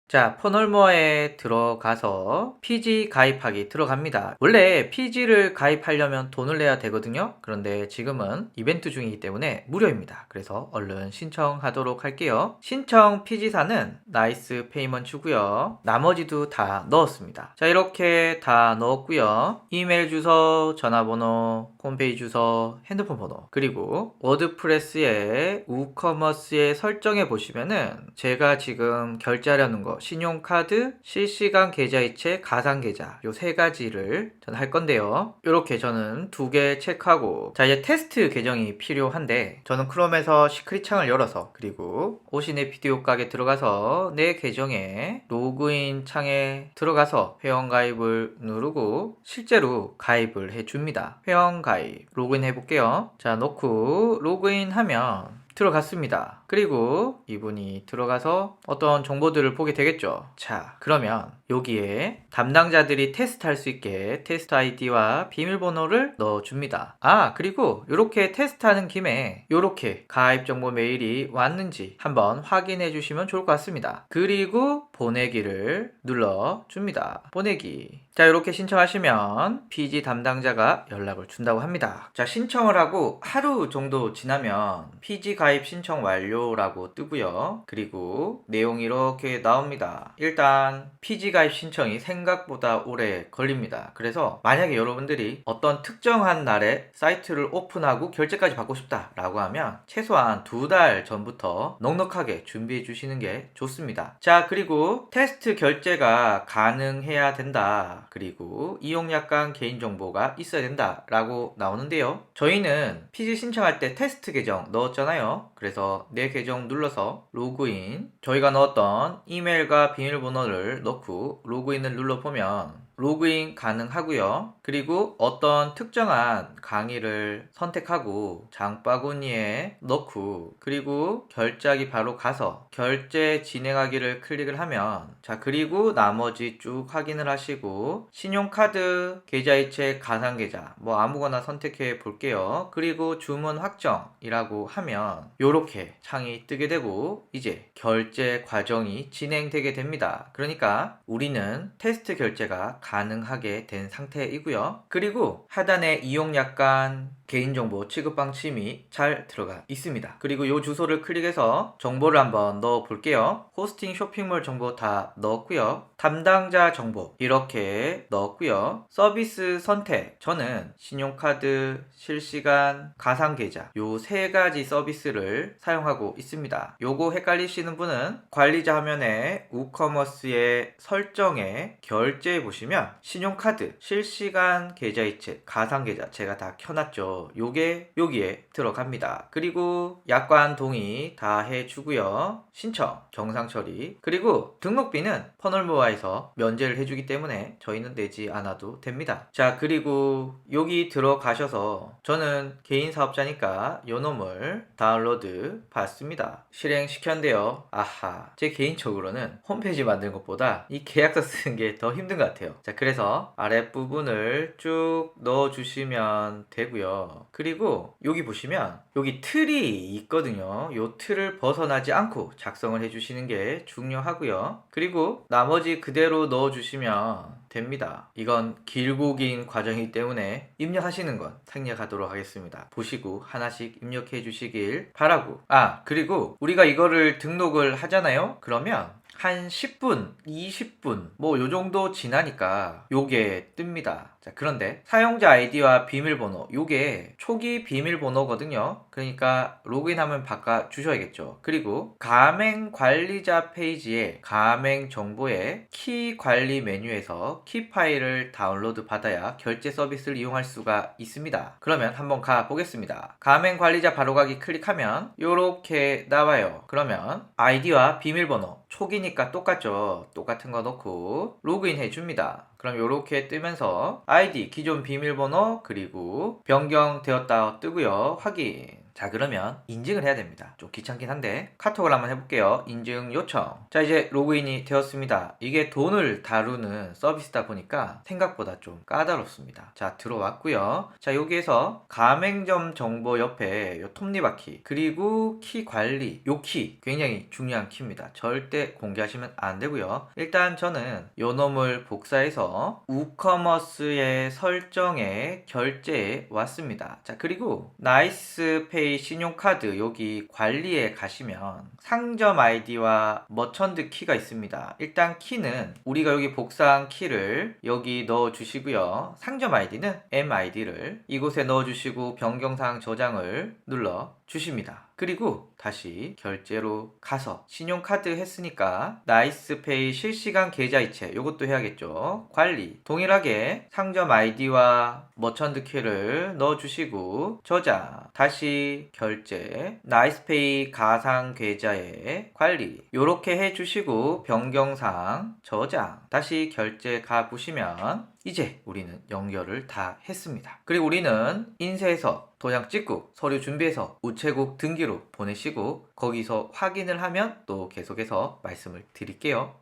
자, 폰홀머에 들어가서 PG 가입하기 들어갑니다. 원래 PG를 가입하려면 돈을 내야 되거든요. 그런데 지금은 이벤트 중이기 때문에 무료입니다. 그래서 얼른 신청하도록 할게요. 신청 PG사는 나이스 페이먼 주고요. 나머지도 다 넣었습니다. 자, 이렇게 다 넣었고요. 이메일 주소, 전화번호, 홈페이지 주소, 핸드폰 번호, 그리고 워드프레스의 우커머스에 설정해 보시면은 제가 지금 결제하려는 거 신용카드, 실시간 계좌이체, 가상계좌 요 세 가지를 저는 할 건데요. 이렇게 저는 두 개 체크하고, 자, 이제 테스트 계정이 필요한데 저는 크롬에서 시크릿 창을 열어서, 그리고 오신의 비디오 가게 들어가서 내 계정에 로그인 창에 들어가서 회원가입을 누르고 실제로 가입을 해줍니다. 회원가입 로그인 해볼게요. 자, 놓고 로그인 하면 들어갔습니다. 그리고 이분이 들어가서 어떤 정보들을 보게 되겠죠. 자, 그러면 여기에 담당자들이 테스트할 수 있게 테스트 아이디와 비밀번호를 넣어줍니다. 아, 그리고 이렇게 테스트하는 김에 이렇게 가입 정보 메일이 왔는지 한번 확인해 주시면 좋을 것 같습니다. 그리고 보내기를 눌러줍니다. 보내기. 자, 이렇게 신청하시면 PG 담당자가 연락을 준다고 합니다. 자, 신청을 하고 하루 정도 지나면 PG 가입 신청 완료라고 뜨고요. 그리고 내용이 이렇게 나옵니다. 일단 PG 가입 신청이 생각보다 오래 걸립니다. 그래서 만약에 여러분들이 어떤 특정한 날에 사이트를 오픈하고 결제까지 받고 싶다 라고 하면 최소한 2달 전부터 넉넉하게 준비해 주시는 게 좋습니다. 자, 그리고 테스트 결제가 가능해야 된다. 그리고 이용약관 개인정보가 있어야 된다 라고 나오는데요. 저희는 PG 신청할 때 테스트 계정 넣었잖아요. 그래서 내 계정 눌러서 로그인, 저희가 넣었던 이메일과 비밀번호를 넣고 로그인을 눌러보면 로그인 가능하고요. 그리고 어떤 특정한 강의를 선택하고 장바구니에 넣고, 그리고 결제하기 바로 가서 결제 진행하기를 클릭을 하면, 자, 그리고 나머지 쭉 확인을 하시고 신용카드, 계좌이체, 가상계좌 뭐 아무거나 선택해 볼게요. 그리고 주문 확정이라고 하면 요렇게 창이 뜨게 되고 이제 결제 과정이 진행되게 됩니다. 그러니까 우리는 테스트 결제가 가능하게 된 상태이고요. 그리고 하단에 이용약관, 개인정보 취급 방침이 잘 들어가 있습니다. 그리고 이 주소를 클릭해서 정보를 한번 넣어 볼게요. 호스팅 쇼핑몰 정보 다 넣었고요. 담당자 정보 이렇게 넣었고요. 서비스 선택, 저는 신용카드, 실시간, 가상계좌 요 세 가지 서비스를 사용하고 있습니다. 요거 헷갈리시는 분은 관리자 화면에 우커머스의 설정에 결제해 보시면 신용카드, 실시간 계좌이체, 가상계좌 제가 다 켜놨죠. 요게 여기에 들어갑니다. 그리고 약관 동의 다 해주고요. 신청, 정상 처리, 그리고 등록비는 펀홀모아에서 면제를 해주기 때문에 저희는 내지 않아도 됩니다. 자, 그리고 여기 들어가셔서 저는 개인 사업자니까 요놈을 다운로드 받습니다. 실행시켰는데요. 아하, 제 개인적으로는 홈페이지 만드는 것보다 이 계약서 쓰는 게 더 힘든 것 같아요. 자, 그래서 아랫부분을 쭉 넣어주시면 되고요. 그리고 여기 보시면 여기 틀이 있거든요. 요 틀을 벗어나지 않고 작성을 해주시는 게 중요하고요. 그리고 나머지 그대로 넣어주시면 됩니다. 이건 길고 긴 과정이기 때문에 입력하시는 건 생략하도록 하겠습니다. 보시고 하나씩 입력해 주시길 바라고, 아, 그리고 우리가 이거를 등록을 하잖아요. 그러면 한 10분, 20분 뭐 요정도 지나니까 요게 뜹니다. 자, 그런데 사용자 아이디와 비밀번호 요게 초기 비밀번호거든요. 그러니까 로그인하면 바꿔 주셔야겠죠. 그리고 가맹 관리자 페이지에 가맹 정보에 키 관리 메뉴에서 키 파일을 다운로드 받아야 결제 서비스를 이용할 수가 있습니다. 그러면 한번 가 보겠습니다. 가맹 관리자 바로가기 클릭하면 요렇게 나와요. 그러면 아이디와 비밀번호 초기니까 똑같죠. 똑같은 거 넣고 로그인 해줍니다. 그럼 이렇게 뜨면서 아이디 기존 비밀번호 그리고 변경되었다 뜨고요. 확인. 자, 그러면 인증을 해야 됩니다. 좀 귀찮긴 한데 카톡을 한번 해볼게요. 인증 요청. 자, 이제 로그인이 되었습니다. 이게 돈을 다루는 서비스다 보니까 생각보다 좀 까다롭습니다. 자, 들어왔고요. 자, 여기에서 가맹점 정보 옆에 요 톱니바퀴 그리고 키 관리, 요 키 굉장히 중요한 키입니다. 절대 공개하시면 안 되고요. 일단 저는 요 놈을 복사해서 우커머스의 설정에 결제해 왔습니다. 자, 그리고 나이스페이 신용카드 여기 관리에 가시면 상점 아이디와 머천트 키가 있습니다. 일단 키는 우리가 여기 복사한 키를 여기 넣어 주시고요. 상점 아이디는 MID를 이곳에 넣어 주시고 변경사항 저장을 눌러 주십니다. 그리고 다시 결제로 가서 신용카드 했으니까 나이스페이 실시간 계좌이체 요것도 해야겠죠. 관리 동일하게 상점 아이디와 머천트 키를 넣어주시고 저장 다시 결제 나이스페이 가상 계좌에 관리 요렇게 해주시고 변경사항 저장 다시 결제 가보시면 이제 우리는 연결을 다 했습니다. 그리고 우리는 인쇄해서 도장 찍고 서류 준비해서 우체국 등기로 보내시고 거기서 확인을 하면 또 계속해서 말씀을 드릴게요.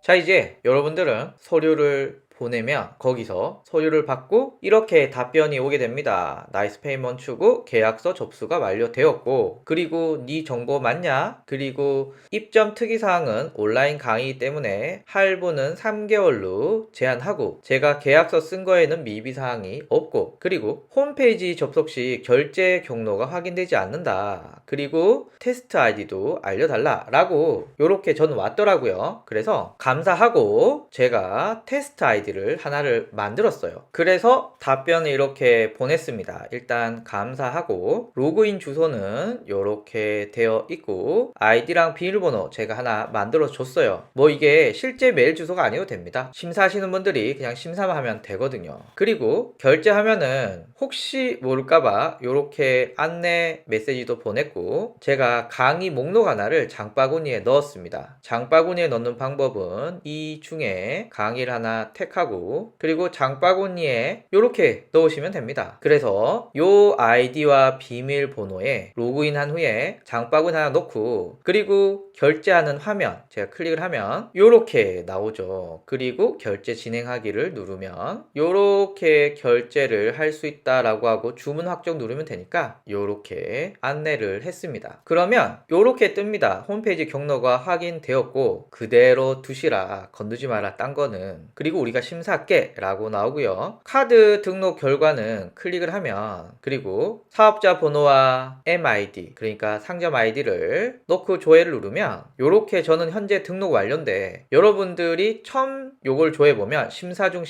자, 이제 여러분들은 서류를 보내면 거기서 서류를 받고 이렇게 답변이 오게 됩니다. 나이스 페이먼트 추구 계약서 접수가 완료되었고 그리고 네 정보 맞냐? 그리고 입점 특이사항은 온라인 강의 때문에 할부는 3개월로 제한하고 제가 계약서 쓴 거에는 미비사항이 없고 그리고 홈페이지 접속 시 결제 경로가 확인되지 않는다. 그리고 테스트 아이디도 알려달라 라고 요렇게 저는 왔더라고요. 그래서 감사하고 제가 테스트 아이디를 하나를 만들었어요. 그래서 답변을 이렇게 보냈습니다. 일단 감사하고 로그인 주소는 이렇게 되어 있고 아이디랑 비밀번호 제가 하나 만들어 줬어요. 뭐 이게 실제 메일 주소가 아니어도 됩니다. 심사하시는 분들이 그냥 심사만 하면 되거든요. 그리고 결제하면은 혹시 모를까봐 이렇게 안내 메시지도 보냈고 제가 강의 목록 하나를 장바구니에 넣었습니다. 장바구니에 넣는 방법은 이 중에 강의를 하나 택하고 그리고 장바구니에 이렇게 넣으시면 됩니다. 그래서 요 아이디와 비밀번호에 로그인한 후에 장바구니 하나 넣고 그리고 결제하는 화면 제가 클릭을 하면 이렇게 나오죠. 그리고 결제 진행하기를 누르면 이렇게 결제를 할 수 있다라고 하고 주문 확정 누르면 되니까 이렇게 안내를 했습니다. 그러면 이렇게 뜹니다. 홈페이지 경로가 확인되었고 그대로 두시라 건드지 마라 딴 거는 그리고 우리가 심사할게 라고 나오고요. 카드 등록 결과는 클릭을 하면 그리고 사업자 번호와 MID 그러니까 상점 아이디를 넣고 조회를 누르면 요렇게 저는 현재 등록 완료인데 여러분들이 처음 요걸 조회보면 심사 중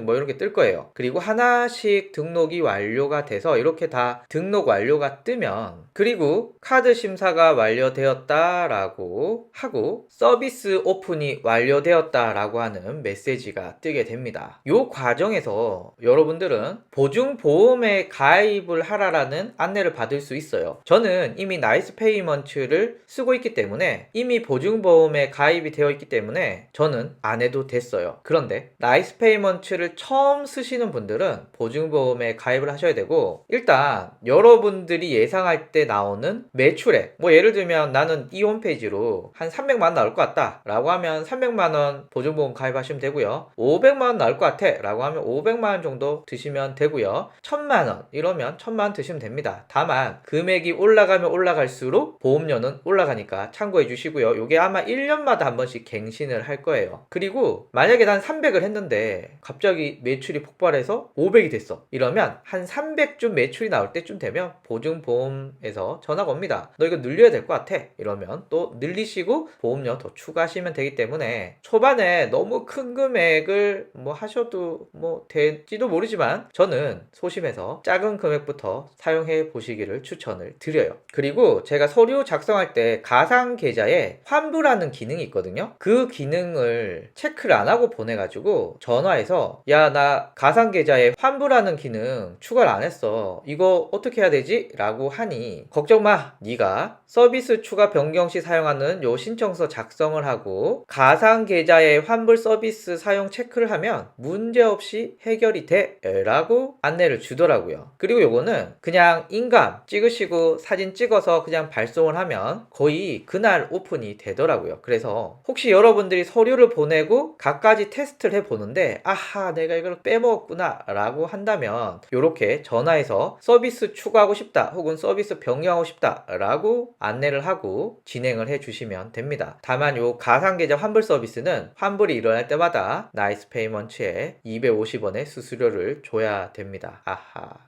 뭐 이렇게 뜰 거예요. 그리고 하나씩 등록이 완료가 돼서 이렇게 다 등록 완료가 뜨면 그리고 카드 심사가 완료되었다라고 하고 서비스 오픈이 완료되었다라고 하는 메시지가 뜨게 됩니다. 이 과정에서 여러분들은 보증보험에 가입을 하라라는 안내를 받을 수 있어요. 저는 이미 나이스 페이먼트를 쓰고 있기 때문에 이미 보증보험에 가입이 되어 있기 때문에 저는 안 해도 됐어요. 그런데 나이스 페이먼트를 처음 쓰시는 분들은 보증보험에 가입을 하셔야 되고 일단 여러분들이 예상할 때 나오는 매출액 뭐 예를 들면 나는 이 홈페이지로 한 300만원 나올 것 같다 라고 하면 300만원 보증보험 가입하시면 되고요. 500만원 나올 것 같아 라고 하면 500만원 정도 드시면 되고요. 1000만원 이러면 1000만원 드시면 됩니다. 다만 금액이 올라가면 올라갈수록 보험료는 올라가니까 참고해 주시고요. 이게 아마 1년마다 한 번씩 갱신을 할 거예요. 그리고 만약에 난 300을 했는데 갑자기 매출이 폭발해서 500이 됐어 이러면 한 300쯤 매출이 나올 때쯤 되면 보증보험에서 전화가 옵니다. 너 이거 늘려야 될 것 같아 이러면 또 늘리시고 보험료 더 추가하시면 되기 때문에 초반에 너무 큰 금액 금액을 뭐 하셔도 뭐 될지도 모르지만 저는 소심해서 작은 금액부터 사용해 보시기를 추천을 드려요. 그리고 제가 서류 작성할 때 가상 계좌에 환불하는 기능이 있거든요. 그 기능을 체크를 안 하고 보내가지고 전화해서 야, 나 가상 계좌에 환불하는 기능 추가를 안 했어. 이거 어떻게 해야 되지? 라고 하니 걱정 마. 네가 서비스 추가 변경 시 사용하는 요 신청서 작성을 하고 가상 계좌의 환불 서비스 사용 체크를 하면 문제없이 해결이 돼 라고 안내를 주더라고요. 그리고 요거는 그냥 인감 찍으시고 사진 찍어서 그냥 발송을 하면 거의 그날 오픈이 되더라고요. 그래서 혹시 여러분들이 서류를 보내고 갖가지 테스트를 해보는데 아하, 내가 이걸 빼먹었구나 라고 한다면 요렇게 전화해서 서비스 추가하고 싶다 혹은 서비스 변경하고 싶다 라고 안내를 하고 진행을 해주시면 됩니다. 다만 요 가상계좌 환불 서비스는 환불이 일어날 때마다 나이스페이먼츠에 250원의 수수료를 줘야 됩니다. 아하.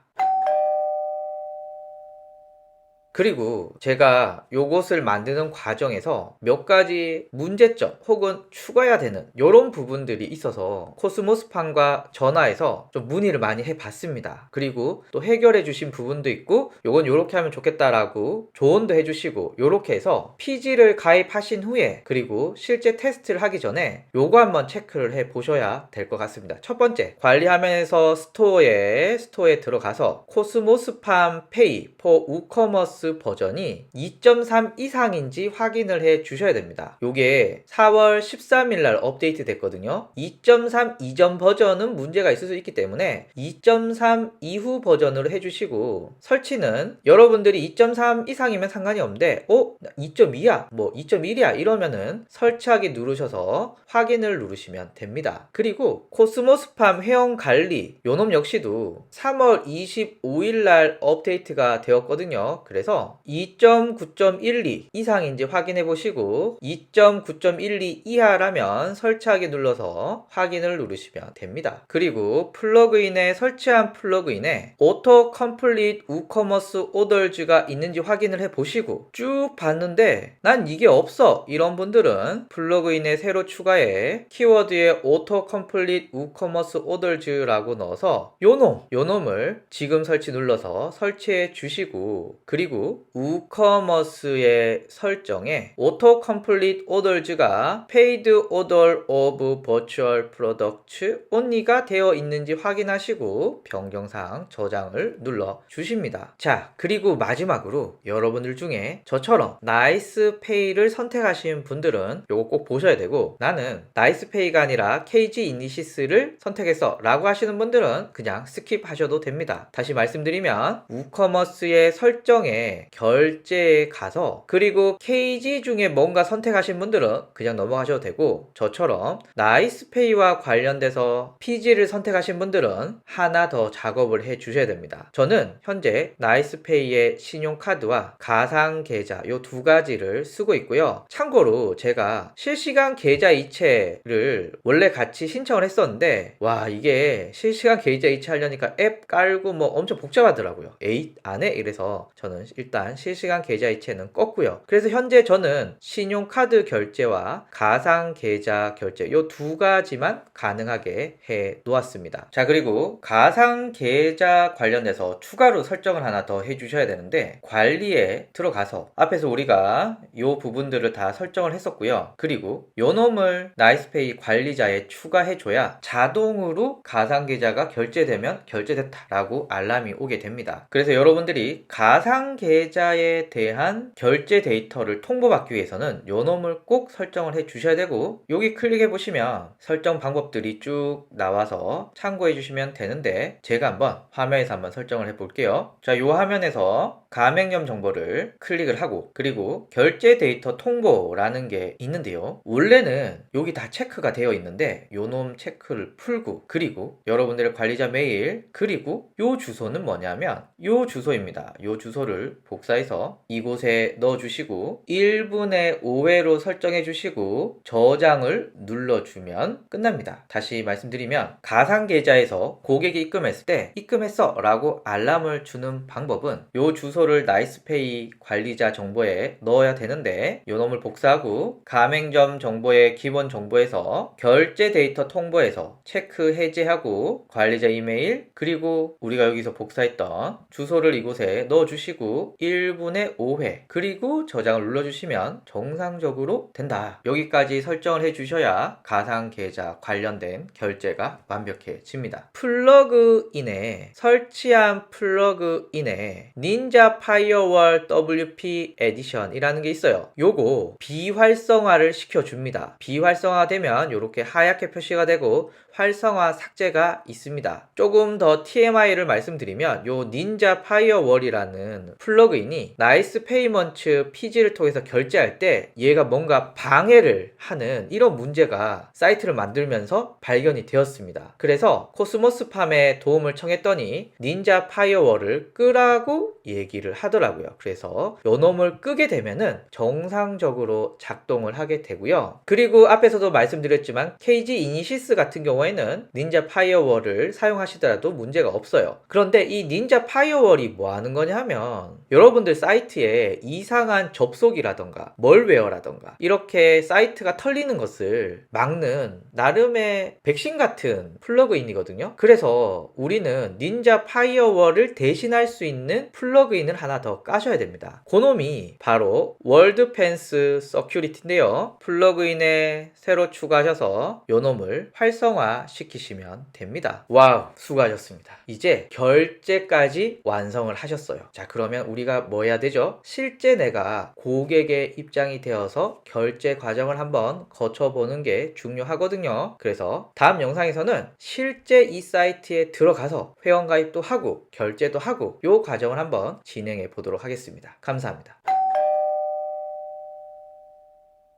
그리고 제가 요것을 만드는 과정에서 몇 가지 문제점 혹은 추가해야 되는 이런 부분들이 있어서 코스모스판과 전화해서 좀 문의를 많이 해봤습니다. 그리고 또 해결해 주신 부분도 있고 요건 요렇게 하면 좋겠다라고 조언도 해주시고 요렇게 해서 PG를 가입하신 후에 그리고 실제 테스트를 하기 전에 요거 한번 체크를 해 보셔야 될 것 같습니다. 첫 번째, 관리 화면에서 스토어에 들어가서 코스모스판 페이 for 우커머스 버전이 2.3 이상인지 확인을 해 주셔야 됩니다. 요게 4월 13일 날 업데이트 됐거든요. 2.3 이전 버전은 문제가 있을 수 있기 때문에 2.3 이후 버전으로 해주시고 설치는 여러분들이 2.3 이상이면 상관이 없는데 2.2야 뭐 2.1이야 이러면은 설치하기 누르셔서 확인을 누르시면 됩니다. 그리고 코스모스팜 회원 관리 요놈 역시도 3월 25일 날 업데이트가 되었거든요. 그래서 2.9.12 이상인지 확인해 보시고 2.9.12 이하라면 설치하기 눌러서 확인을 누르시면 됩니다. 그리고 플러그인에 설치한 플러그인에 오토 컴플릿 우커머스 오더즈가 있는지 확인을 해 보시고 쭉 봤는데 난 이게 없어 이런 분들은 플러그인에 새로 추가해 키워드에 오토 컴플릿 우커머스 오더즈라고 넣어서 요놈을 지금 설치 눌러서 설치해 주시고 그리고 우커머스의 설정에 오토 컴플릿 오더즈가 페이드 오더 오브 버추얼 프로덕트 온리가 되어 있는지 확인하시고 변경사항 저장을 눌러 주십니다. 자, 그리고 마지막으로 여러분들 중에 저처럼 나이스페이를 선택하신 분들은 요거 꼭 보셔야 되고 나는 나이스페이가 아니라 KG 이니시스를 선택했어 라고 하시는 분들은 그냥 스킵하셔도 됩니다. 다시 말씀드리면 우커머스의 설정에 결제에 가서 그리고 KG 중에 뭔가 선택하신 분들은 그냥 넘어가셔도 되고 저처럼 나이스페이와 관련돼서 PG를 선택하신 분들은 하나 더 작업을 해 주셔야 됩니다. 저는 현재 나이스페이의 신용카드와 가상계좌 요 두 가지를 쓰고 있고요. 참고로 제가 실시간 계좌 이체를 원래 같이 신청을 했었는데 와 이게 실시간 계좌 이체 하려니까 앱 깔고 뭐 엄청 복잡하더라고요. 에잇 안 해? 이래서 저는 일단 실시간 계좌 이체는 껐고요. 그래서 현재 저는 신용카드 결제와 가상계좌 결제 요 두 가지만 가능하게 해 놓았습니다. 자, 그리고 가상계좌 관련해서 추가로 설정을 하나 더 해주셔야 되는데 관리에 들어가서 앞에서 우리가 요 부분들을 다 설정을 했었고요. 그리고 요 놈을 나이스페이 관리자에 추가해줘야 자동으로 가상계좌가 결제되면 결제됐다라고 알람이 오게 됩니다. 그래서 여러분들이 가상계좌에 대한 결제 데이터를 통보받기 위해서는 요 놈을 꼭 설정을 해 주셔야 되고 여기 클릭해 보시면 설정 방법들이 쭉 나와서 참고해 주시면 되는데 제가 한번 화면에서 한번 설정을 해 볼게요. 자, 요 화면에서 가맹점 정보를 클릭을 하고 그리고 결제 데이터 통보라는 게 있는데요. 원래는 여기 다 체크가 되어 있는데 요놈 체크를 풀고 그리고 여러분들의 관리자 메일 그리고 요 주소는 뭐냐면 요 주소입니다. 요 주소를 복사해서 이곳에 넣어주시고 1분의 5회로 설정해 주시고 저장을 눌러주면 끝납니다. 다시 말씀드리면 가상계좌에서 고객이 입금했을 때 입금했어 라고 알람을 주는 방법은 요 주소를 나이스페이 관리자 정보에 넣어야 되는데 요 놈을 복사하고 가맹점 정보의 기본 정보에서 결제 데이터 통보에서 체크 해제하고 관리자 이메일 그리고 우리가 여기서 복사했던 주소를 이곳에 넣어주시고 1분의 5회 그리고 저장을 눌러주시면 정상적으로 된다. 여기까지 설정을 해주셔야 가상계좌 관련된 결제가 완벽해집니다. 플러그인에 설치한 플러그인에 닌자 파이어월 WP 에디션이라는 게 있어요. 요거 비활성화를 시켜줍니다. 비활성화되면 이렇게 하얗게 표시가 되고 활성화 삭제가 있습니다. 조금 더 TMI를 말씀드리면 요 닌자 파이어월이라는 플러그인이 나이스 페이먼츠 PG를 통해서 결제할 때 얘가 뭔가 방해를 하는 이런 문제가 사이트를 만들면서 발견이 되었습니다. 그래서 코스모스팜에 도움을 청했더니 닌자 파이어월을 끄라고 얘기를 하더라고요. 그래서 요 놈을 끄게 되면은 정상적으로 작동을 하게 되고요. 그리고 앞에서도 말씀드렸지만 KG 이니시스 같은 경우에는 닌자 파이어월을 사용하시더라도 문제가 없어요. 그런데 이 닌자 파이어월이 뭐 하는 거냐 하면 여러분들 사이트에 이상한 접속이라던가 멀웨어라던가 이렇게 사이트가 털리는 것을 막는 나름의 백신 같은 플러그인이거든요. 그래서 우리는 닌자 파이어월을 대신할 수 있는 플러그인을 하나 더 까셔야 됩니다. 그놈이 바로 월드펜스 서큐리티인데요. 플러그인에 새로 추가하셔서 요놈을 활성화 시키시면 됩니다. 와우, 수고하셨습니다. 이제 결제까지 완성을 하셨어요. 자, 그러면 우리가 뭐 해야 되죠? 실제 내가 고객의 입장이 되어서 결제 과정을 한번 거쳐보는 게 중요하거든요. 그래서 다음 영상에서는 실제 이 사이트에 들어가서 회원가입도 하고 결제도 하고 요 과정을 한번 진행해 보도록 하겠습니다. 감사합니다.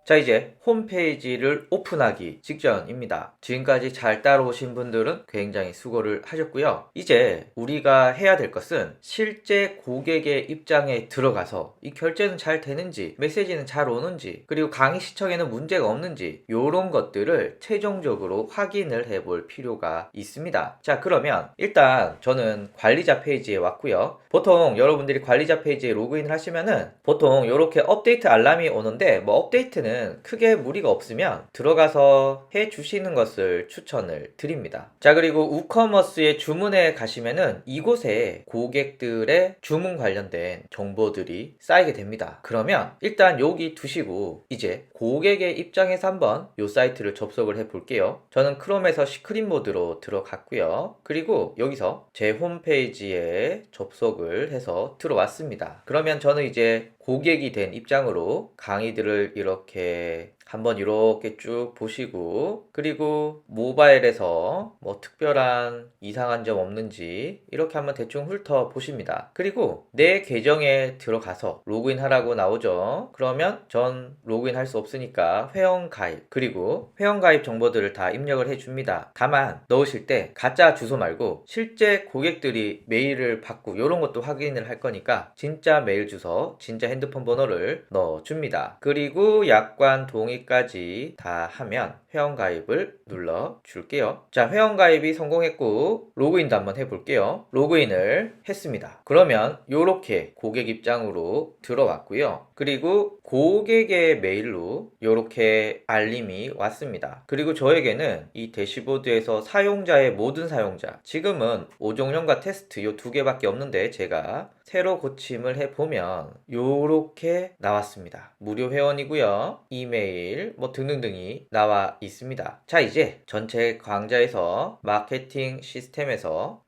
자, 이제 홈페이지를 오픈하기 직전입니다. 지금까지 잘 따라오신 분들은 굉장히 수고를 하셨고요. 이제 우리가 해야 될 것은 실제 고객의 입장에 들어가서 이 결제는 잘 되는지, 메시지는 잘 오는지, 그리고 강의 시청에는 문제가 없는지 이런 것들을 최종적으로 확인을 해볼 필요가 있습니다. 자, 그러면 일단 저는 관리자 페이지에 왔고요. 보통 여러분들이 관리자 페이지에 로그인을 하시면은 보통 이렇게 업데이트 알람이 오는데 뭐 업데이트는 크게 무리가 없으면 들어가서 해 주시는 것을 추천을 드립니다. 자, 그리고 우커머스의 주문에 가시면은 이곳에 고객들의 주문 관련된 정보들이 쌓이게 됩니다. 그러면 일단 여기 두시고 이제 고객의 입장에서 한번 이 사이트를 접속을 해 볼게요. 저는 크롬에서 시크릿 모드로 들어갔고요. 그리고 여기서 제 홈페이지에 접속을 해서 들어왔습니다. 그러면 저는 이제 고객이 된 입장으로 강의들을 이렇게 한번 이렇게 쭉 보시고 그리고 모바일에서 뭐 특별한 이상한 점 없는지 이렇게 한번 대충 훑어 보십니다. 그리고 내 계정에 들어가서 로그인 하라고 나오죠. 그러면 전 로그인 할 수 없으니까 회원 가입 그리고 회원 가입 정보들을 다 입력을 해줍니다. 다만 넣으실 때 가짜 주소 말고 실제 고객들이 메일을 받고 이런 것도 확인을 할 거니까 진짜 메일 주소 진짜 핸드폰 번호를 넣어줍니다. 그리고 약관 동의까지 다 하면 회원가입을 눌러 줄게요. 자, 회원가입이 성공했고 로그인도 한번 해볼게요. 로그인을 했습니다. 그러면 이렇게 고객 입장으로 들어왔고요. 그리고 고객의 메일로 이렇게 알림이 왔습니다. 그리고 저에게는 이 대시보드에서 사용자의 모든 사용자 지금은 오종령과 테스트 이 두 개밖에 없는데 제가 새로 고침을 해보면 요렇게 나왔습니다. 무료 회원이고요. 이메일 뭐 등등등이 나와 있습니다. 자, 이제 전체 강좌에서 마케팅 시스템에서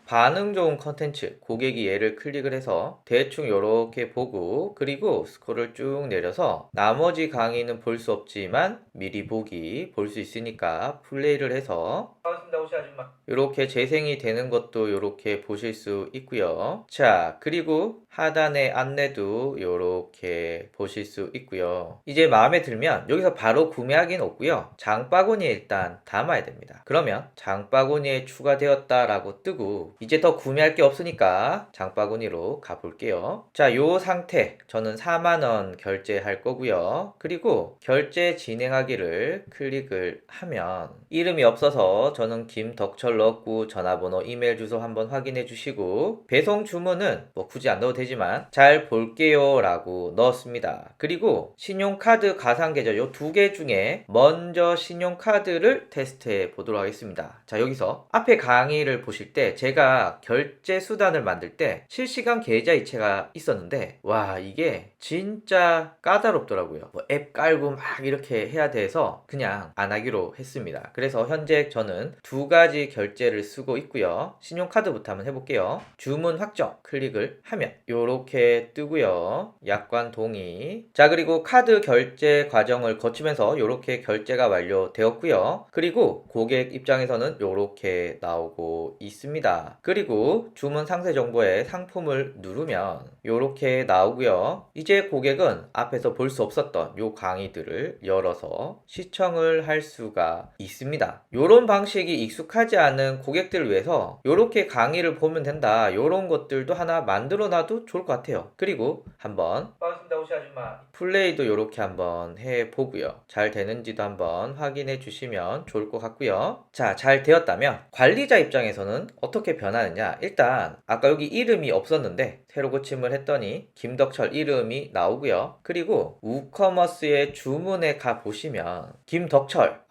반응 좋은 컨텐츠 고객이 얘를 클릭을 해서 대충 이렇게 보고 그리고 스크롤을 쭉 내려서 나머지 강의는 볼 수 없지만 미리 보기 볼 수 있으니까 플레이를 해서 반갑습니다, 오시 아줌마. 이렇게 재생이 되는 것도 이렇게 보실 수 있고요. 자, 그리고 하단의 안내도 이렇게 보실 수 있고요. 이제 마음에 들면 여기서 바로 구매하기는 없고요. 장바구니에 일단 담아야 됩니다. 그러면 장바구니에 추가되었다라고 뜨고 이제 더 구매할 게 없으니까 장바구니로 가볼게요. 자, 요 상태 저는 4만원 결제할 거고요. 그리고 결제 진행하기를 클릭을 하면 이름이 없어서 저는 김덕철 넣었고 전화번호, 이메일 주소 한번 확인해 주시고 배송 주문은 뭐 굳이 안 넣어도 되지만 잘 볼게요 라고 넣었습니다. 그리고 신용카드 가상계좌 요 두 개 중에 먼저 신용카드를 테스트해 보도록 하겠습니다. 자, 여기서 앞에 강의를 보실 때 제가 결제 수단을 만들 때 실시간 계좌 이체가 있었는데 와, 이게 진짜 까다롭더라고요. 뭐 앱 깔고 막 이렇게 해야 돼서 그냥 안 하기로 했습니다. 그래서 현재 저는 두 가지 결제를 쓰고 있고요. 신용카드부터 한번 해볼게요. 주문 확정 클릭을 하면 이렇게 뜨고요. 약관 동의. 자, 그리고 카드 결제 과정을 거치면서 이렇게 결제가 완료되었고요. 그리고 고객 입장에서는 이렇게 나오고 있습니다. 그리고 주문 상세 정보에 상품을 누르면 이렇게 나오고요. 이제 고객은 앞에서 볼 수 없었던 요 강의들을 열어서 시청을 할 수가 있습니다. 이런 방식이 익숙하지 않은 고객들을 위해서 이렇게 강의를 보면 된다, 이런 것들도 하나 만들어 놔도 좋을 것 같아요. 그리고 한번 반갑습니다, 오시 아줌마. 플레이도 이렇게 한번 해보고요. 잘 되는지도 한번 확인해 주시면 좋을 것 같고요. 자, 잘 되었다면 관리자 입장에서는 어떻게 변하느냐, 일단 아까 여기 이름이 없었는데 새로 고침을 했더니 김덕철 이름이 나오고요. 그리고 우커머스의 주문에 가 보시면 김덕철,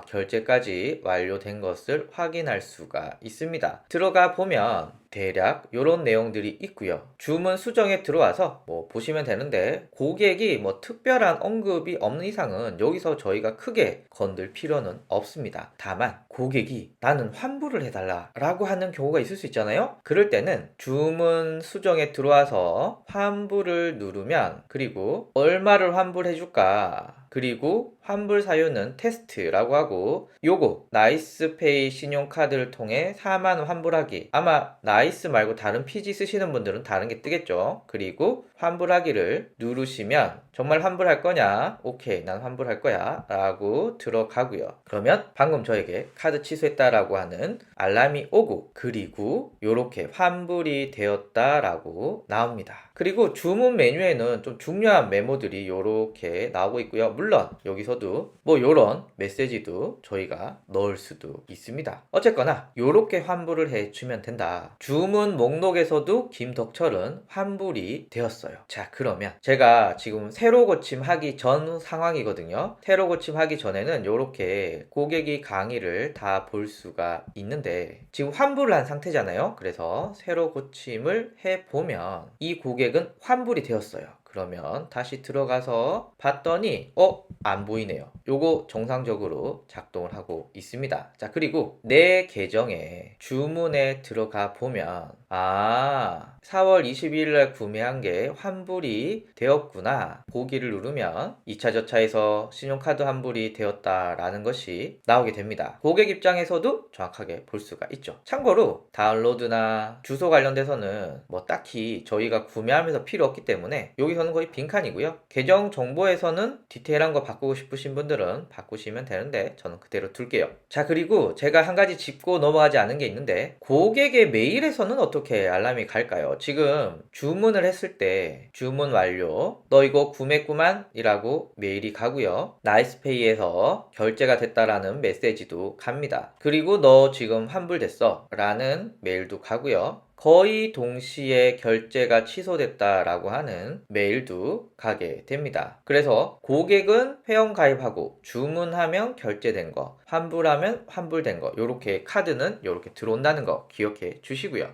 결제까지 완료된 것을 확인할 수가 있습니다. 들어가 보면 대략 이런 내용들이 있고요. 주문 수정에 들어와서 뭐 보시면 되는데 고객이 뭐 특별한 언급이 없는 이상은 여기서 저희가 크게 건들 필요는 없습니다. 다만 고객이 나는 환불을 해달라 라고 하는 경우가 있을 수 있잖아요. 그럴 때는 주문 수정에 들어와서 환불을 누르면, 그리고 얼마를 환불해 줄까, 그리고 환불 사유는 테스트라고 하고, 요거 나이스페이 신용카드를 통해 4만원 환불하기, 아마 나이스 말고 다른 PG 쓰시는 분들은 다른 게 뜨겠죠. 그리고 환불하기를 누르시면 정말 환불할 거냐, 오케이 난 환불할 거야 라고 들어가고요. 그러면 방금 저에게 카드 취소했다라고 하는 알람이 오고, 그리고 요렇게 환불이 되었다라고 나옵니다. 그리고 주문 메뉴에는 좀 중요한 메모들이 요렇게 나오고 있고요. 물론 여기서도 뭐 요런 메시지도 저희가 넣을 수도 있습니다. 어쨌거나 요렇게 환불을 해주면 된다. 주문 목록에서도 김덕철은 환불이 되었어요. 자, 그러면 제가 지금 새로 고침하기 전 상황이거든요. 새로 고침하기 전에는 요렇게 고객이 강의를 다 볼 수가 있는데 지금 환불을 한 상태잖아요. 그래서 새로 고침을 해보면 이 고객은 환불이 되었어요. 그러면 다시 들어가서 봤더니 안 보이네요. 요거 정상적으로 작동을 하고 있습니다. 자, 그리고 내 계정에 주문에 들어가 보면 4월 22일 날 구매한 게 환불이 되었구나, 보기를 누르면 2차 저차에서 신용카드 환불이 되었다라는 것이 나오게 됩니다. 고객 입장에서도 정확하게 볼 수가 있죠. 참고로 다운로드나 주소 관련돼서는 뭐 딱히 저희가 구매하면서 필요 없기 때문에 여기서는 거의 빈칸이고요. 계정 정보에서는 디테일한 거 바꾸고 싶으신 분들은 바꾸시면 되는데 저는 그대로 둘게요. 자, 그리고 제가 한 가지 짚고 넘어가지 않은 게 있는데 고객의 메일에서는 어떻게 알람이 갈까요? 지금 주문을 했을 때 주문 완료, 너 이거 구매했구만 이라고 메일이 가고요. 나이스페이에서 결제가 됐다라는 메시지도 갑니다. 그리고 너 지금 환불됐어 라는 메일도 가고요. 거의 동시에 결제가 취소됐다라고 하는 메일도 가게 됩니다. 그래서 고객은 회원 가입하고 주문하면 결제된 거, 환불하면 환불된 거, 요렇게 카드는 요렇게 들어온다는 거 기억해 주시고요.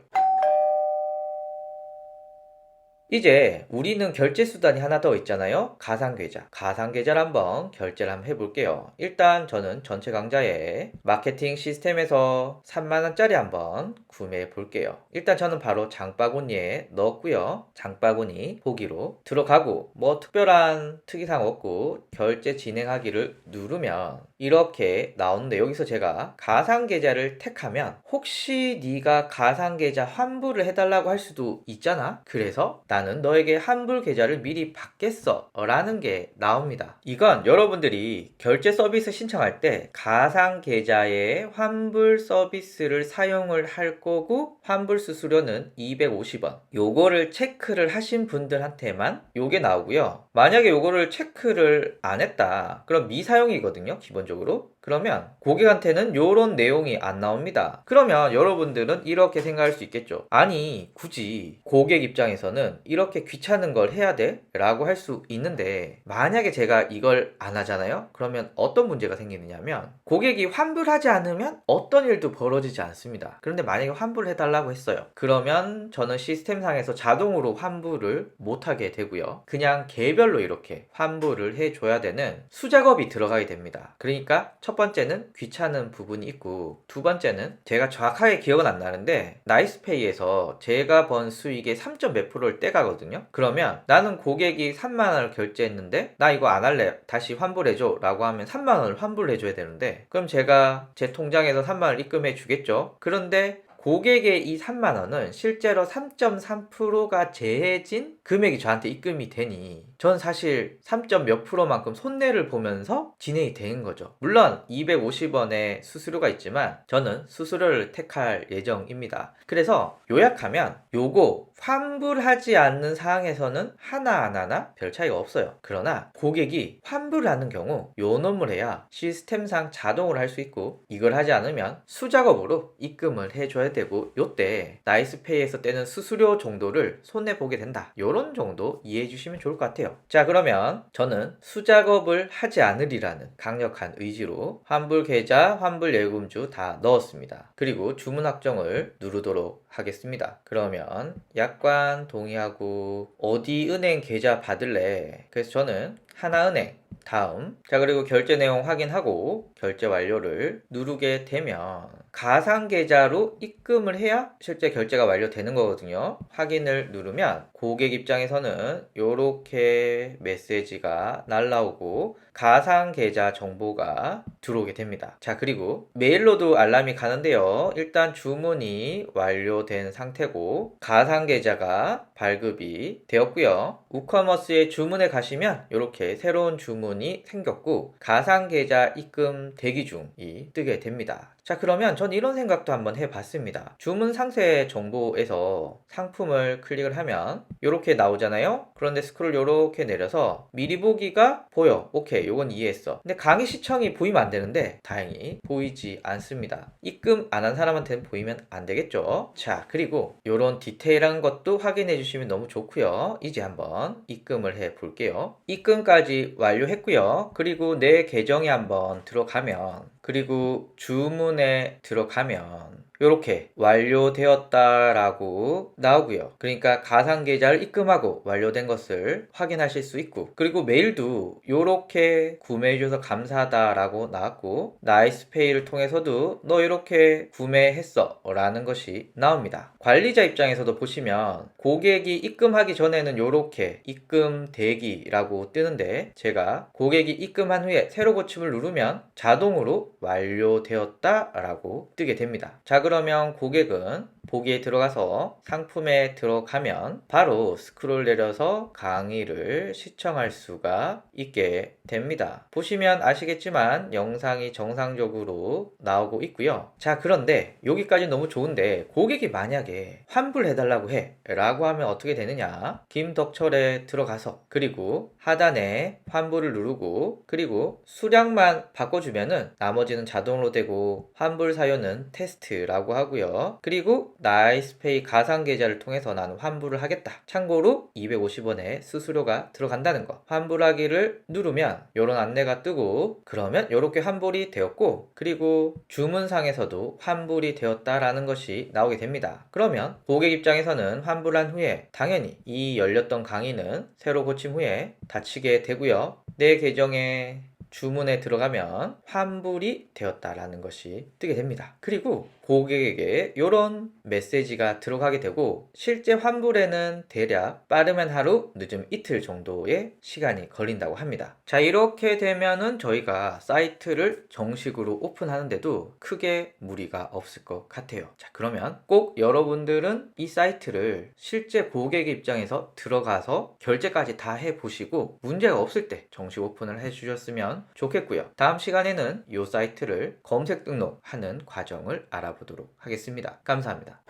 이제 우리는 결제 수단이 하나 더 있잖아요. 가상계좌. 가상계좌를 한번 결제를 한번 해볼게요. 일단 저는 전체 강좌에 마케팅 시스템에서 3만원짜리 한번 구매해 볼게요. 일단 저는 바로 장바구니에 넣었고요. 장바구니 보기로 들어가고 뭐 특별한 특이사항 없고 결제 진행하기를 누르면 이렇게 나오는데, 여기서 제가 가상계좌를 택하면 혹시 네가 가상계좌 환불을 해달라고 할 수도 있잖아. 그래서 나는 너에게 환불 계좌를 미리 받겠어 라는 게 나옵니다. 이건 여러분들이 결제 서비스 신청할 때 가상계좌의 환불 서비스를 사용을 할 거고 환불 수수료는 250원, 요거를 체크를 하신 분들한테만 요게 나오고요. 만약에 요거를 체크를 안 했다 그럼 미사용이거든요, 기본적으로. 그러면 고객한테는 요런 내용이 안 나옵니다. 그러면 여러분들은 이렇게 생각할 수 있겠죠. 아니, 굳이 고객 입장에서는 이렇게 귀찮은 걸 해야 돼? 라고 할 수 있는데, 만약에 제가 이걸 안 하잖아요? 그러면 어떤 문제가 생기느냐면, 고객이 환불하지 않으면 어떤 일도 벌어지지 않습니다. 그런데 만약에 환불을 해달라고 했어요. 그러면 저는 시스템상에서 자동으로 환불을 못하게 되고요. 그냥 개별로 이렇게 환불을 해줘야 되는 수작업이 들어가게 됩니다. 그러니까 첫 번째는 귀찮은 부분이 있고, 두 번째는 제가 정확하게 기억은 안 나는데 나이스페이에서 제가 번 수익의 3. 몇 프로를 떼가거든요. 그러면 나는 고객이 3만원을 결제했는데 나 이거 안 할래, 다시 환불해줘 라고 하면 3만원을 환불해줘야 되는데, 그럼 제가 제 통장에서 3만원을 입금해 주겠죠. 그런데 고객의 이 3만원은 실제로 3.3%가 제해진 금액이 저한테 입금이 되니 전 사실 3. 몇 프로만큼 손해를 보면서 진행이 되는 거죠. 물론 250원의 수수료가 있지만 저는 수수료를 택할 예정입니다. 그래서 요약하면 요거 환불하지 않는 상황에서는 하나하나 별 차이가 없어요. 그러나 고객이 환불을 하는 경우 요 놈을 해야 시스템상 자동으로 할 수 있고, 이걸 하지 않으면 수작업으로 입금을 해줘야 되고, 요때 나이스페이에서 떼는 수수료 정도를 손해보게 된다. 요런 정도 이해해 주시면 좋을 것 같아요. 자, 그러면 저는 수작업을 하지 않으리라는 강력한 의지로 환불 계좌, 환불 예금주 다 넣었습니다. 그리고 주문 확정을 누르도록 하겠습니다. 그러면 약관 동의하고 어디 은행 계좌 받을래? 그래서 저는 하나은행 다음. 자, 그리고 결제 내용 확인하고 결제 완료를 누르게 되면 가상계좌로 입금을 해야 실제 결제가 완료되는 거거든요. 확인을 누르면 고객 입장에서는 이렇게 메시지가 날라오고 가상계좌 정보가 들어오게 됩니다. 자, 그리고 메일로도 알람이 가는데요. 일단 주문이 완료된 상태고 가상계좌가 발급이 되었고요. 우커머스에 주문에 가시면 이렇게 새로운 주문이 생겼고 가상계좌 입금 대기 중이 뜨게 됩니다. 자, 그러면 전 이런 생각도 한번 해봤습니다. 주문 상세 정보에서 상품을 클릭을 하면 이렇게 나오잖아요. 그런데 스크롤 이렇게 내려서 미리 보기가 보여. 오케이, 요건 이해했어. 근데 강의 시청이 보이면 안 되는데 다행히 보이지 않습니다. 입금 안 한 사람한테는 보이면 안 되겠죠. 자, 그리고 이런 디테일한 것도 확인해 주시면 너무 좋고요. 이제 한번 입금을 해 볼게요. 입금까지 완료했고요. 그리고 내 계정에 한번 들어가면, 그리고 주문에 들어가면 이렇게 완료되었다라고 나오고요. 그러니까 가상계좌를 입금하고 완료된 것을 확인하실 수 있고, 그리고 메일도 이렇게 구매해줘서 감사하다라고 나왔고, 나이스페이를 통해서도 너 이렇게 구매했어 라는 것이 나옵니다. 관리자 입장에서도 보시면 고객이 입금하기 전에는 이렇게 입금 대기라고 뜨는데, 제가 고객이 입금한 후에 새로 고침을 누르면 자동으로 완료되었다 라고 뜨게 됩니다. 자, 그러면 고객은 보기에 들어가서 상품에 들어가면 바로 스크롤 내려서 강의를 시청할 수가 있게 됩니다. 보시면 아시겠지만 영상이 정상적으로 나오고 있고요. 자, 그런데 여기까지 너무 좋은데 고객이 만약에 환불해달라고 해 라고 하면 어떻게 되느냐, 김덕철에 들어가서 그리고 하단에 환불을 누르고 그리고 수량만 바꿔주면은 나머지는 자동으로 되고 환불 사유는 테스트라고 하고요. 그리고 나이스페이 가상 계좌를 통해서 나는 환불을 하겠다. 참고로 250원의 수수료가 들어간다는 거. 환불하기를 누르면 이런 안내가 뜨고 그러면 이렇게 환불이 되었고 그리고 주문상에서도 환불이 되었다라는 것이 나오게 됩니다. 그러면 고객 입장에서는 환불한 후에 당연히 이 열렸던 강의는 새로 고침 후에 닫히게 되고요. 내 계정에 주문에 들어가면 환불이 되었다라는 것이 뜨게 됩니다. 그리고 고객에게 이런 메시지가 들어가게 되고 실제 환불에는 대략 빠르면 하루, 늦으면 이틀 정도의 시간이 걸린다고 합니다. 자, 이렇게 되면은 저희가 사이트를 정식으로 오픈하는데도 크게 무리가 없을 것 같아요. 자, 그러면 꼭 여러분들은 이 사이트를 실제 고객 입장에서 들어가서 결제까지 다 해보시고 문제가 없을 때 정식 오픈을 해주셨으면 좋겠고요. 다음 시간에는 이 사이트를 검색 등록하는 과정을 알아보도록 하겠습니다. 감사합니다.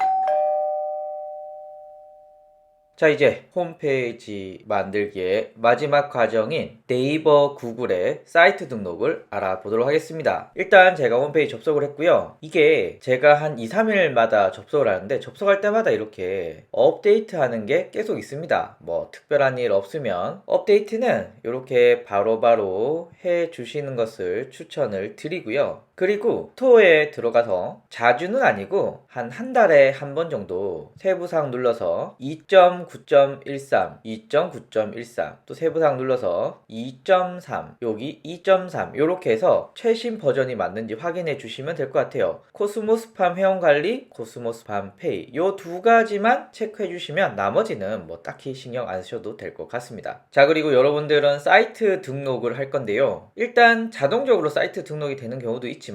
자, 이제 홈페이지 만들기의 마지막 과정인 네이버, 구글의 사이트 등록을 알아보도록 하겠습니다. 일단 제가 홈페이지 접속을 했고요. 이게 제가 한 2, 3일마다 접속을 하는데 접속할 때마다 이렇게 업데이트 하는 게 계속 있습니다. 뭐 특별한 일 없으면 업데이트는 이렇게 바로바로 해 주시는 것을 추천을 드리고요. 그리고 스토어에 들어가서 자주는 아니고 한 달에 한 번 정도 세부사항 눌러서 2.9.13, 2.9.13 또 세부사항 눌러서 2.3 여기 2.3 이렇게 해서 최신 버전이 맞는지 확인해 주시면 될 것 같아요. 코스모스팜 회원관리, 코스모스팜 페이 요 두 가지만 체크해 주시면 나머지는 뭐 딱히 신경 안 쓰셔도 될 것 같습니다. 자, 그리고 여러분들은 사이트 등록을 할 건데요. 일단 자동적으로 사이트 등록이 되는 경우도 있지만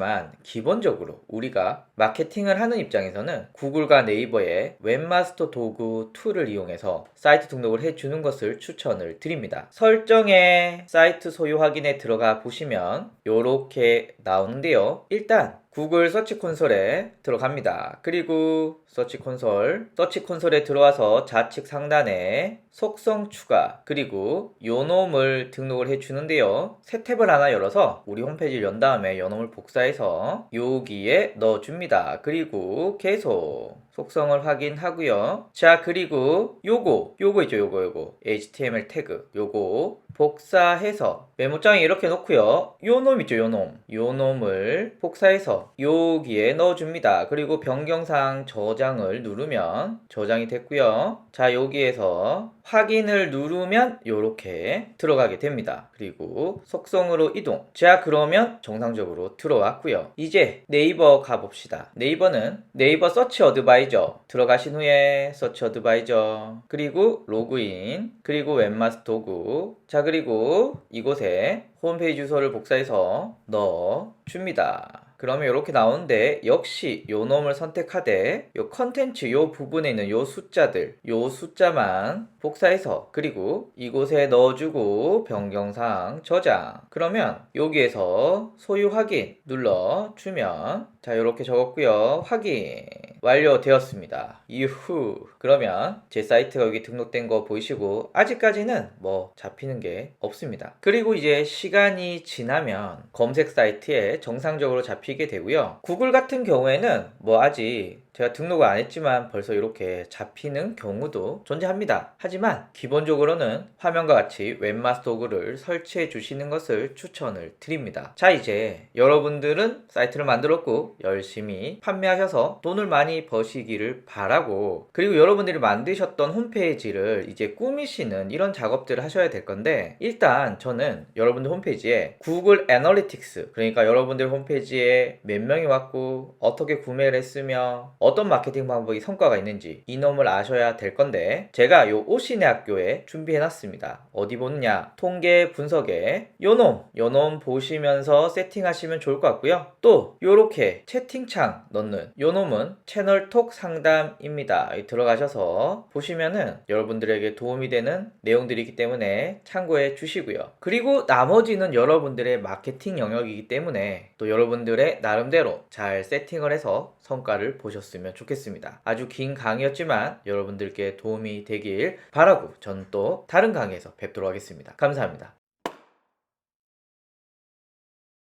기본적으로 우리가 마케팅을 하는 입장에서는 구글과 네이버의 웹마스터 도구 툴을 이용해서 사이트 등록을 해주는 것을 추천을 드립니다. 설정에 사이트 소유 확인에 들어가 보시면 이렇게 나오는데요. 일단 구글 서치 콘솔에 들어갑니다. 그리고 서치 콘솔에 들어와서 좌측 상단에 속성 추가 그리고 요놈을 등록을 해주는데요. 새 탭을 하나 열어서 우리 홈페이지를 연 다음에 요놈을 복사해서 여기에 넣어줍니다. 그리고 계속 속성을 확인하고요. 자, 그리고 요거 있죠. 요거 HTML 태그 요거 복사해서 메모장에 이렇게 놓고요. 요놈 있죠. 요놈을 복사해서 여기에 넣어줍니다. 그리고 변경사항 저장을 누르면 저장이 됐고요. 자, 여기에서 확인을 누르면 이렇게 들어가게 됩니다. 그리고 속성으로 이동. 자, 그러면 정상적으로 들어왔고요. 이제 네이버 가봅시다. 네이버는 네이버 서치 어드바이저 들어가신 후에 서치 어드바이저 그리고 로그인 그리고 웹마스터 도구. 자, 그리고 이곳에 홈페이지 주소를 복사해서 넣어줍니다. 그러면 이렇게 나오는데 역시 요 놈을 선택하되 요 컨텐츠 요 부분에 있는 요 숫자만 복사해서 그리고 이곳에 넣어주고 변경사항 저장. 그러면 여기에서 소유 확인 눌러주면 자, 이렇게 적었고요. 확인 완료되었습니다. 이후 그러면 제 사이트가 여기 등록된 거 보이시고 아직까지는 뭐 잡히는 게 없습니다. 그리고 이제 시간이 지나면 검색 사이트에 정상적으로 잡히게 되고요. 구글 같은 경우에는 뭐 아직 제가 등록을 안 했지만 벌써 이렇게 잡히는 경우도 존재합니다. 하지만 기본적으로는 화면과 같이 웹마스터 도구를 설치해 주시는 것을 추천을 드립니다. 자, 이제 여러분들은 사이트를 만들었고 열심히 판매하셔서 돈을 많이 버시기를 바라고 그리고 여러분들이 만드셨던 홈페이지를 이제 꾸미시는 이런 작업들을 하셔야 될 건데 일단 저는 여러분들 홈페이지에 구글 애널리틱스 그러니까 여러분들 홈페이지에 몇 명이 왔고 어떻게 구매를 했으며 어떤 마케팅 방법이 성과가 있는지 이놈을 아셔야 될 건데 제가 요 오신의 학교에 준비해 놨습니다. 어디 보느냐 통계 분석에 요놈 보시면서 세팅하시면 좋을 것 같고요. 또 요렇게 채팅창 넣는 요놈은 채널톡 상담입니다. 들어가셔서 보시면은 여러분들에게 도움이 되는 내용들이기 때문에 참고해 주시고요. 그리고 나머지는 여러분들의 마케팅 영역이기 때문에 또 여러분들의 나름대로 잘 세팅을 해서 성과를 보셨으면 좋겠습니다. 아주 긴 강의였지만 여러분들께 도움이 되길 바라고 저는 또 다른 강의에서 뵙도록 하겠습니다. 감사합니다.